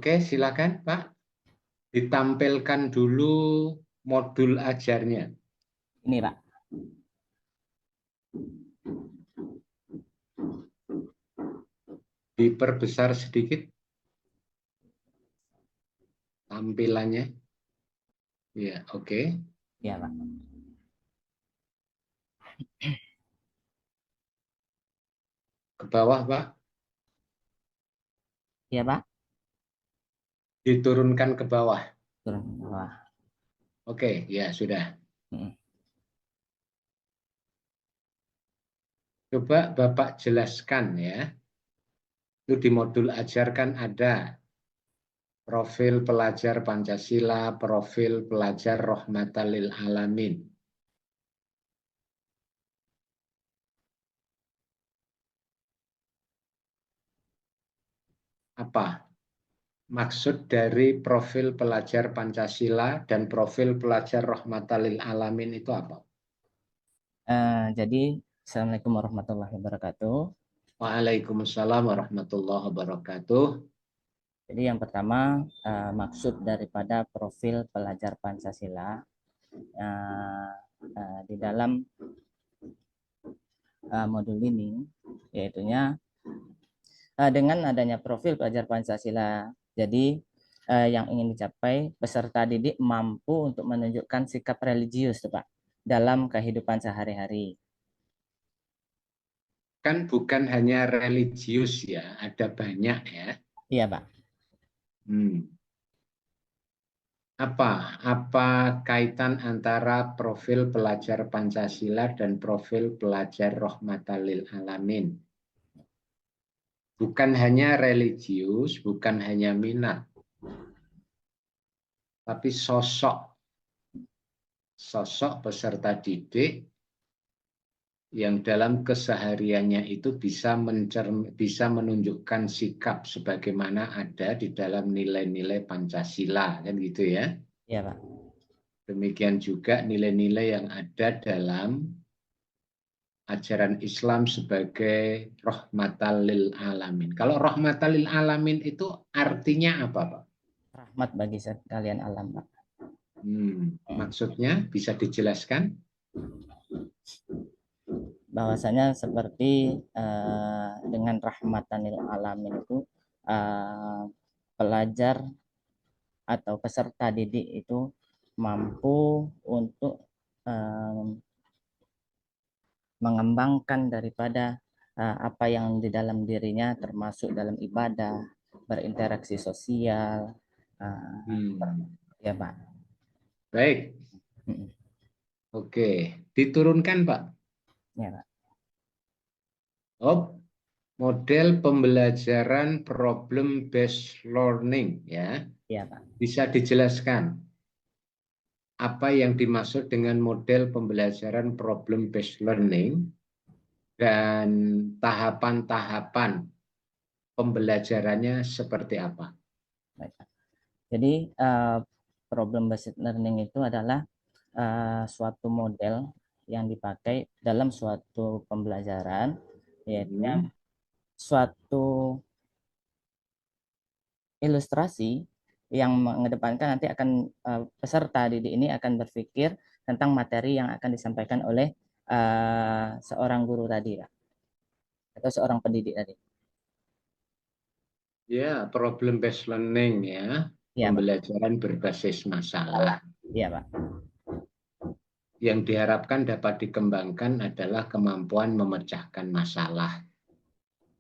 Oke, silakan Pak. Ditampilkan dulu modul ajarnya. Ini Pak. Diperbesar sedikit tampilannya. Ya, oke. Ya Pak. Ke bawah Pak. Ya Pak. Diturunkan ke bawah. Turun ke bawah. Oke, ya sudah. Coba Bapak jelaskan ya. Itu di modul ajarkan ada profil pelajar Pancasila, profil pelajar Rahmatan lil Alamin. Apa maksud dari profil pelajar Pancasila dan profil pelajar Rahmatan lil Alamin itu apa? Jadi Assalamualaikum warahmatullahi wabarakatuh. Waalaikumsalam warahmatullahi wabarakatuh. Jadi yang pertama maksud daripada profil pelajar Pancasila di dalam modul ini, yaitunya dengan adanya profil pelajar Pancasila. Jadi yang ingin dicapai peserta didik mampu untuk menunjukkan sikap religius, Pak, dalam kehidupan sehari-hari. Kan bukan hanya religius ya, ada banyak ya. Iya, Pak. Apa kaitan antara profil pelajar Pancasila dan profil pelajar Rahmatan lil Alamin? Bukan hanya religius, bukan hanya minat, tapi sosok peserta didik yang dalam kesehariannya itu bisa menunjukkan sikap sebagaimana ada di dalam nilai-nilai Pancasila, kan gitu ya. Iya, Pak. Demikian juga nilai-nilai yang ada dalam ajaran Islam sebagai rahmatan lil alamin. Kalau rahmatan lil alamin itu artinya apa, Pak? Rahmat bagi sekalian alam, Pak. Maksudnya bisa dijelaskan? Bahwasanya seperti dengan rahmatan lil alamin itu pelajar atau peserta didik itu mampu untuk mengembangkan daripada apa yang di dalam dirinya, termasuk dalam ibadah, berinteraksi sosial, ya Pak. Baik. Oke, diturunkan Pak. Ya Pak. Model pembelajaran problem based learning ya. Ya Pak. Bisa dijelaskan apa yang dimaksud dengan model pembelajaran problem based learning dan tahapan-tahapan pembelajarannya seperti apa? Baik, Pak. Jadi problem based learning itu adalah suatu model yang dipakai dalam suatu pembelajaran, yaitu suatu ilustrasi yang mengedepankan nanti akan peserta didik ini akan berpikir tentang materi yang akan disampaikan oleh seorang guru tadi, Pak, atau seorang pendidik tadi. Ya, problem based learning ya, pembelajaran berbasis masalah. Iya, Pak. Yang diharapkan dapat dikembangkan adalah kemampuan memecahkan masalah.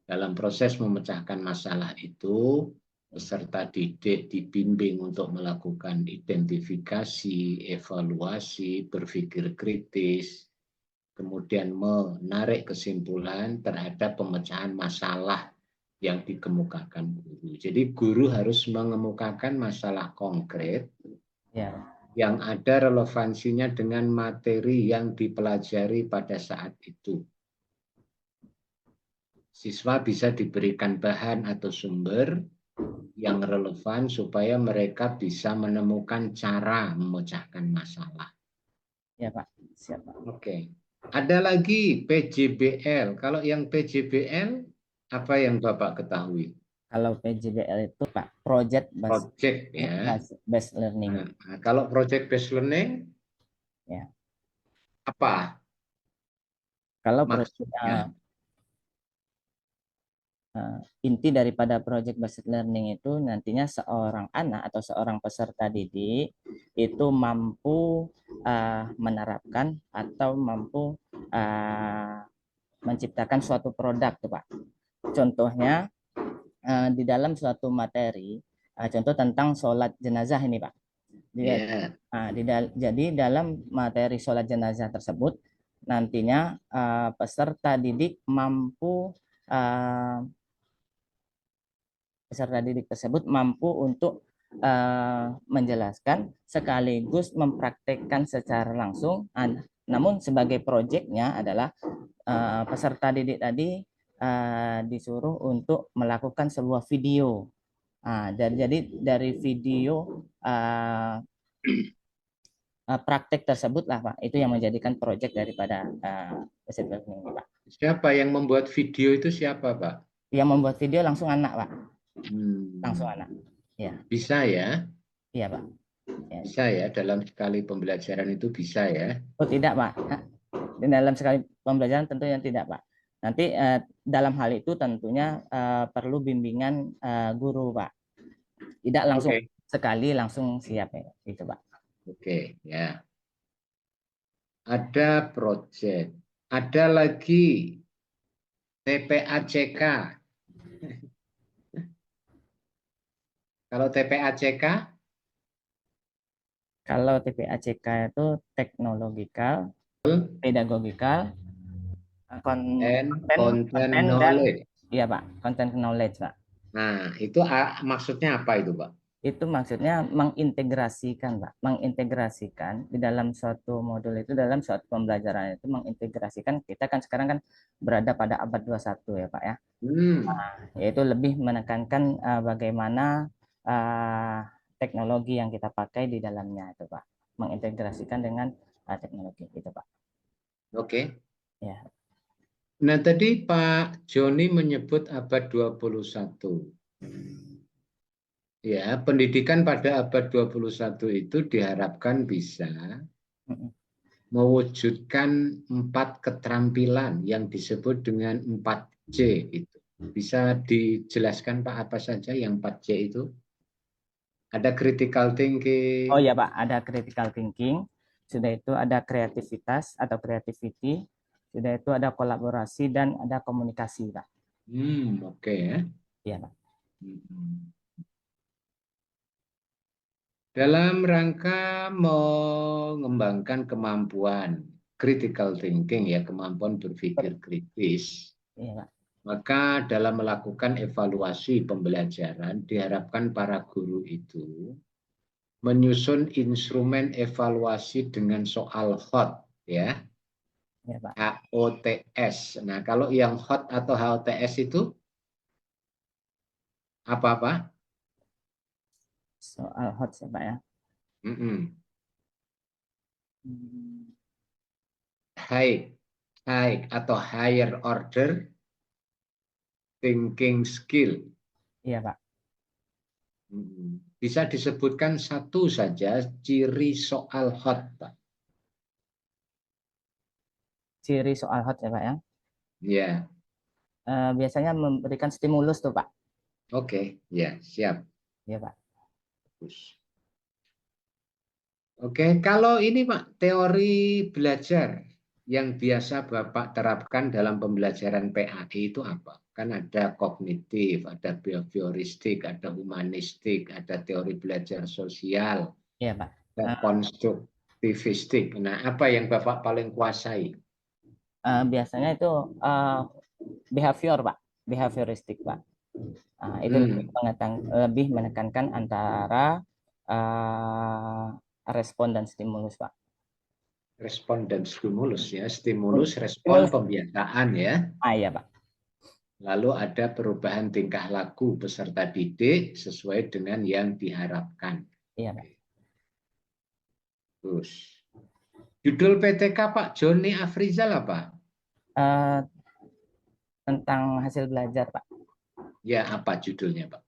Dalam proses memecahkan masalah itu, peserta didik dibimbing untuk melakukan identifikasi, evaluasi, berpikir kritis, kemudian menarik kesimpulan terhadap pemecahan masalah yang dikemukakan guru. Jadi guru harus mengemukakan masalah konkret yang ada relevansinya dengan materi yang dipelajari pada saat itu. Siswa bisa diberikan bahan atau sumber yang relevan supaya mereka bisa menemukan cara memecahkan masalah. Ya Pak, siap Pak. Oke. Ada lagi PJBL. Kalau yang PJBL, apa yang Bapak ketahui? Kalau PJBL itu Pak, project Project ya. based learning. Nah, kalau project based learning Ya. apa Kalau maksudnya? inti daripada project based learning itu nantinya seorang anak atau seorang peserta didik itu mampu menerapkan atau mampu menciptakan suatu produk tuh Pak. Contohnya di dalam suatu materi, contoh tentang sholat jenazah ini Pak. Ya. Jadi dalam materi sholat jenazah tersebut nantinya peserta didik mampu uh, peserta didik tersebut mampu untuk menjelaskan sekaligus mempraktekkan secara langsung. Namun sebagai proyeknya adalah peserta didik tadi disuruh untuk melakukan sebuah video. Jadi dari video praktek tersebut lah Pak, itu yang menjadikan proyek daripada peserta learning ini Pak. Siapa yang membuat video itu siapa Pak? Yang membuat video langsung anak Pak, langsung Hmm. anak. Ya, Bisa ya? iya Pak. Ya. Bisa ya, dalam sekali pembelajaran itu bisa ya? Oh tidak Pak, di dalam sekali pembelajaran tentunya tidak Pak. Nanti dalam hal itu tentunya perlu bimbingan guru Pak. Tidak langsung sekali langsung siap ya, itu Pak. Oke, ya. Ada project. Ada lagi TPACK. Kalau TPACK? Kalau TPACK itu teknological, pedagogical, And konten content dan knowledge. iya Pak, content knowledge Pak. Nah, itu maksudnya apa itu Pak? Itu maksudnya mengintegrasikan Pak, mengintegrasikan di dalam suatu modul itu, dalam suatu pembelajaran itu mengintegrasikan. Kita kan sekarang kan berada pada abad 21 ya Pak ya. Yaitu lebih menekankan bagaimana teknologi yang kita pakai di dalamnya itu Pak, mengintegrasikan dengan teknologi itu Pak. Oke. Ya. Nah, tadi Pak Joni menyebut abad 21. Ya, pendidikan pada abad 21 itu diharapkan bisa mewujudkan 4 keterampilan yang disebut dengan 4C itu. Bisa dijelaskan Pak apa saja yang 4C itu? Ada critical thinking. Oh ya Pak, ada critical thinking, sudah itu ada kreativitas atau creativity, sudah itu ada kolaborasi dan ada komunikasi Pak. Oke ya. Iya Pak. Dalam rangka mengembangkan kemampuan critical thinking ya, kemampuan berpikir kritis, Iya Pak. maka dalam melakukan evaluasi pembelajaran diharapkan para guru itu menyusun instrumen evaluasi dengan soal hot ya. Iya Pak. HOTS. Nah, kalau yang hot atau HOTS itu apa? Soal hot ya Pak ya. High atau higher order thinking skill. Iya Pak. Bisa disebutkan satu saja ciri soal hot, Pak. Ciri soal hot ya Pak ya. Ya. Biasanya memberikan stimulus tuh Pak. Oke, ya siap. Iya Pak. Oke, kalau ini Pak, teori belajar yang biasa Bapak terapkan dalam pembelajaran PAI itu apa? Kan ada kognitif, ada behavioristik, ada humanistik, ada teori belajar sosial, Iya Pak. ada konstruktivistik. Nah, apa yang Bapak paling kuasai? Biasanya itu behavior Pak, behavioristik Pak. Itu lebih menekankan antara respon dan stimulus Pak. Respon dan stimulus ya, stimulus, respon, pembiasaan ya. Iya Pak. Lalu ada perubahan tingkah laku peserta didik sesuai dengan yang diharapkan. Iya Pak. Terus, judul PTK Pak Joni Afrizal apa? Tentang hasil belajar Pak. Ya, apa judulnya, Pak?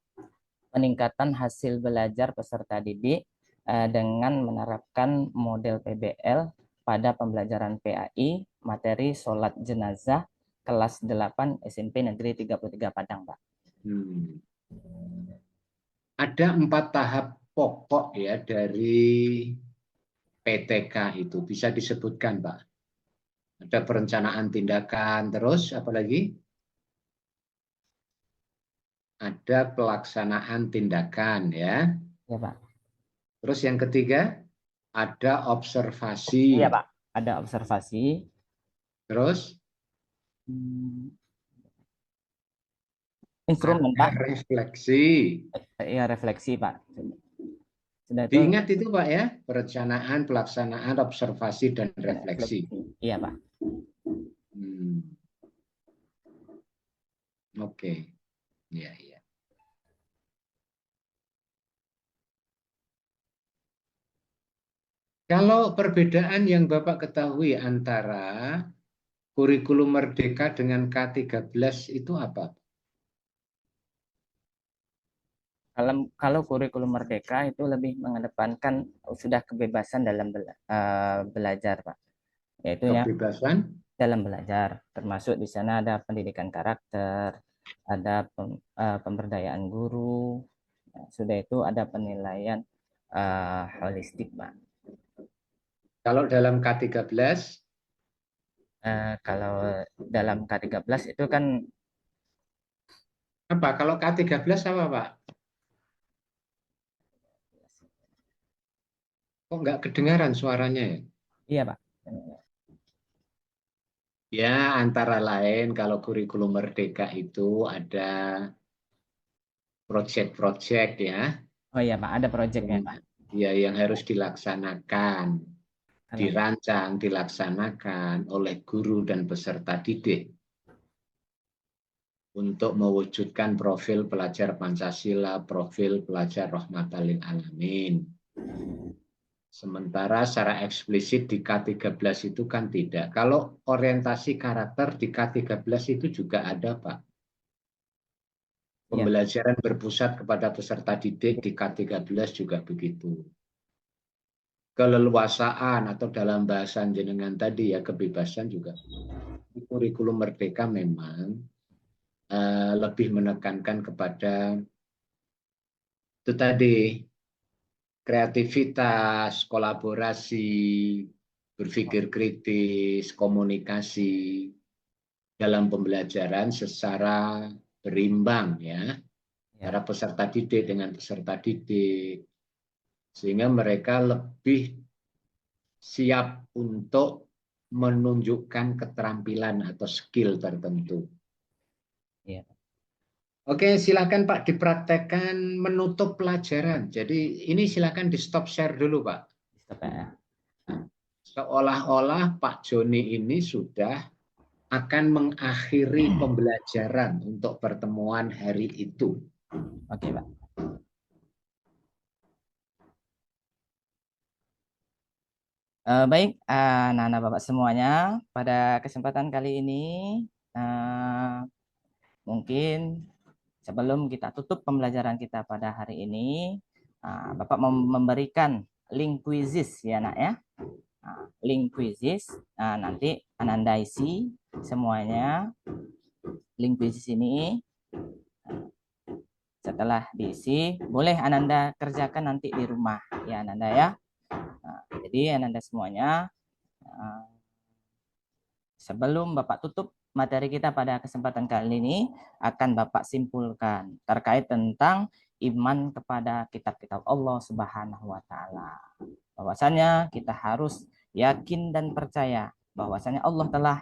Peningkatan hasil belajar peserta didik dengan menerapkan model PBL pada pembelajaran PAI materi sholat jenazah kelas 8 SMP Negeri 33 Padang, Pak. Ada 4 tahap pokok ya dari PTK itu. Bisa disebutkan, Pak? Ada perencanaan tindakan, terus apa lagi? Ada pelaksanaan tindakan ya. Ya, Pak. Terus yang ketiga, ada observasi. Iya, Pak. Ada observasi. Terus Instrumen, ada Pak. refleksi. Ya, refleksi, Pak. Sudah itu Diingat itu, Pak ya, perencanaan, pelaksanaan, observasi, dan refleksi. refleksi. Iya, Pak. Oke, ya, ya. Kalau perbedaan yang Bapak ketahui antara kurikulum Merdeka dengan K13 itu apa? Kalau kurikulum Merdeka itu lebih mengedepankan sudah kebebasan dalam belajar, Pak. Yaitu ya Kebebasan? dalam belajar, termasuk di sana ada pendidikan karakter, ada pemberdayaan guru, sudah itu ada penilaian holistik, Pak. Kalau dalam K13? Kalau dalam K13 itu kan Apa? Kalau K13 apa, Pak? Kok nggak kedengaran suaranya ya? iya, Pak. Ya, antara lain kalau kurikulum Merdeka itu ada proyek-proyek ya, Oh iya, Pak, ada proyeknya, yang, Pak. ya yang harus dilaksanakan, Kalau dirancang, dilaksanakan oleh guru dan peserta didik untuk mewujudkan profil pelajar Pancasila, profil pelajar Rahmatan lil Alamin. Sementara secara eksplisit di K13 itu kan tidak. Kalau orientasi karakter di K13 itu juga ada, Pak. iya, Pembelajaran berpusat kepada peserta didik di K13 juga begitu. Keleluasaan atau dalam bahasan jenengan tadi ya kebebasan juga. Di kurikulum Merdeka memang lebih menekankan kepada itu tadi kreativitas, kolaborasi, berpikir kritis, komunikasi dalam pembelajaran secara berimbang ya, iya, antara peserta didik dengan peserta didik, sehingga mereka lebih siap untuk menunjukkan keterampilan atau skill tertentu. iya. Oke, silakan Pak dipraktekkan menutup pelajaran. Jadi ini silakan di stop share dulu, Pak. Stop ya. Seolah-olah Pak Joni ini sudah akan mengakhiri pembelajaran untuk pertemuan hari itu. Oke, Pak. Baik, anak-anak Bapak semuanya, pada kesempatan kali ini mungkin sebelum kita tutup pembelajaran kita pada hari ini, Bapak memberikan link quizzes ya, Nak ya. Link quizzes, nanti Ananda isi semuanya link quizzes ini. Setelah diisi, boleh Ananda kerjakan nanti di rumah ya Ananda ya. Jadi Ananda semuanya, sebelum Bapak tutup materi kita pada kesempatan kali ini, akan Bapak simpulkan terkait tentang iman kepada kitab-kitab Allah Subhanahu wa Ta'ala. Bahwasanya kita harus yakin dan percaya bahwasanya Allah telah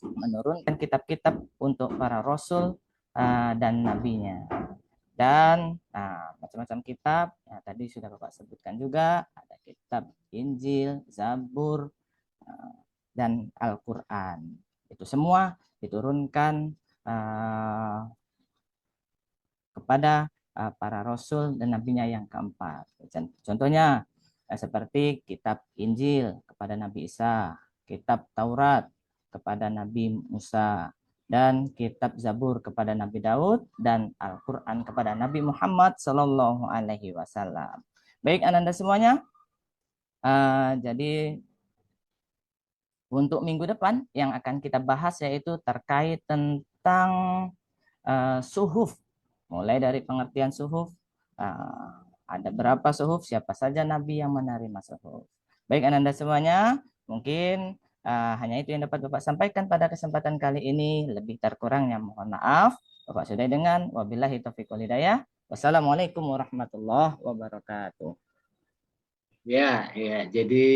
menurunkan kitab-kitab untuk para rasul dan nabinya. Dan macam-macam kitab, tadi sudah Bapak sebutkan juga, ada kitab Injil, Zabur, dan Al-Quran. Itu semua diturunkan kepada para rasul dan nabinya yang keempat. Contohnya seperti kitab Injil kepada Nabi Isa, kitab Taurat kepada Nabi Musa, dan kitab Zabur kepada Nabi Daud dan Al-Quran kepada Nabi Muhammad Sallallahu Alaihi Wasallam. Baik Ananda semuanya, jadi untuk minggu depan yang akan kita bahas yaitu terkait tentang suhuf, mulai dari pengertian suhuf, ada berapa suhuf, siapa saja Nabi yang menerima suhuf. Baik Ananda semuanya, mungkin hanya itu yang dapat Bapak sampaikan pada kesempatan kali ini. Lebih terkurangnya mohon maaf. Bapak sudah dengan wabillahi taufiq wal hidayah. Wassalamualaikum warahmatullahi wabarakatuh. Ya, jadi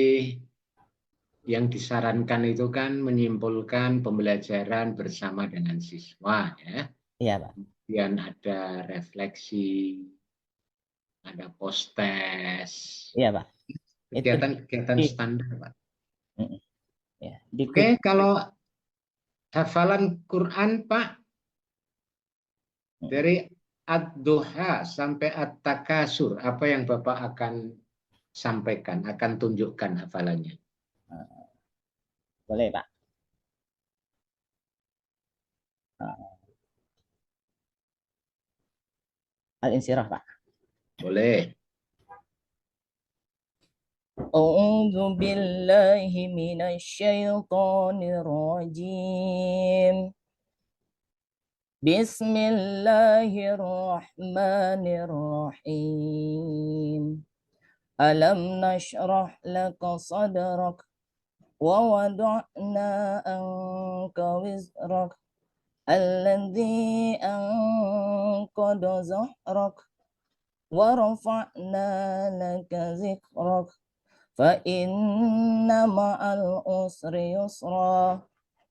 yang disarankan itu kan menyimpulkan pembelajaran bersama dengan siswa, ya. Iya, Pak. Kemudian ada refleksi, ada post-test. Iya, Pak. Kegiatan standar, Pak. Ya, Oke, kalau hafalan Quran, Pak, dari Ad-Duha sampai At-Takasur, apa yang Bapak akan sampaikan, akan tunjukkan hafalannya? Boleh, Pak. Al-Insyirah, Pak. Boleh. A'udzu billahi minasyaitonir rajim. Bismillahirrahmanirrahim. Alam nashrah laka sadrak wa wada'na anka wizrak alladhi anqadha zahrak wa rafa'na laka zikrak fa inna ma'al usri yusra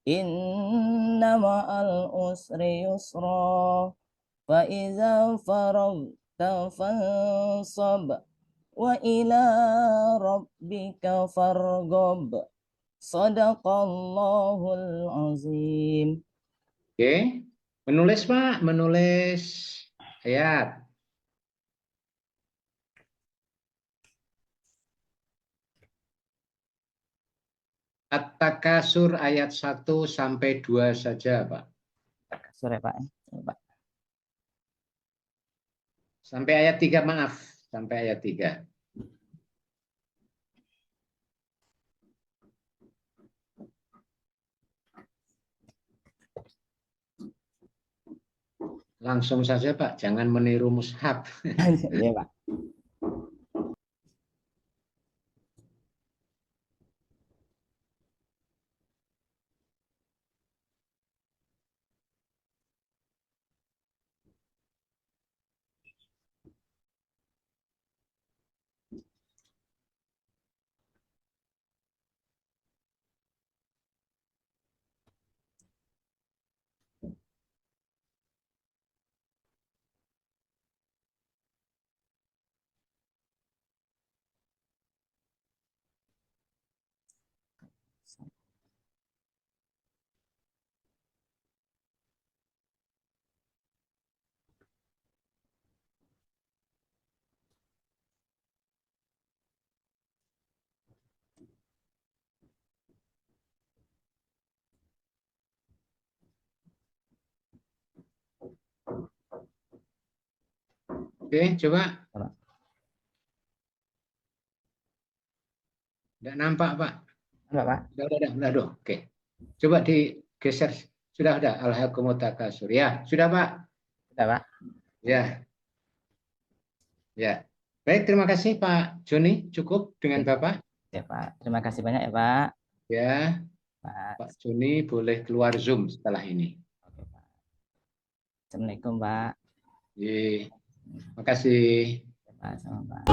inna ma'al usri yusra fa iza faragta fansab wa ila rabbika farghab. Shadaqallahul azim. Oke, menulis Pak, menulis ayat. At-Takasur ayat 1 sampai 2 saja, Pak. Takasur ya, Pak. Pak. Sampai ayat 3, maaf. Sampai ayat 3. Langsung saja, Pak. Jangan meniru mushaf. Iya, Pak. Oke, coba. Tidak nampak, Pak. Enggak, Pak. Sudah. Oke. Coba digeser. Sudah. Alhaakumut takasur. Ya, sudah, Pak. Sudah, Pak. Ya. Baik, terima kasih Pak Joni. Cukup dengan Bapak. Ya, Pak. Terima kasih banyak ya, Pak. Ya. Pak Joni boleh keluar Zoom setelah ini. Oke, Pak. Assalamualaikum, Pak. Terima kasih. Pak, sama Pak.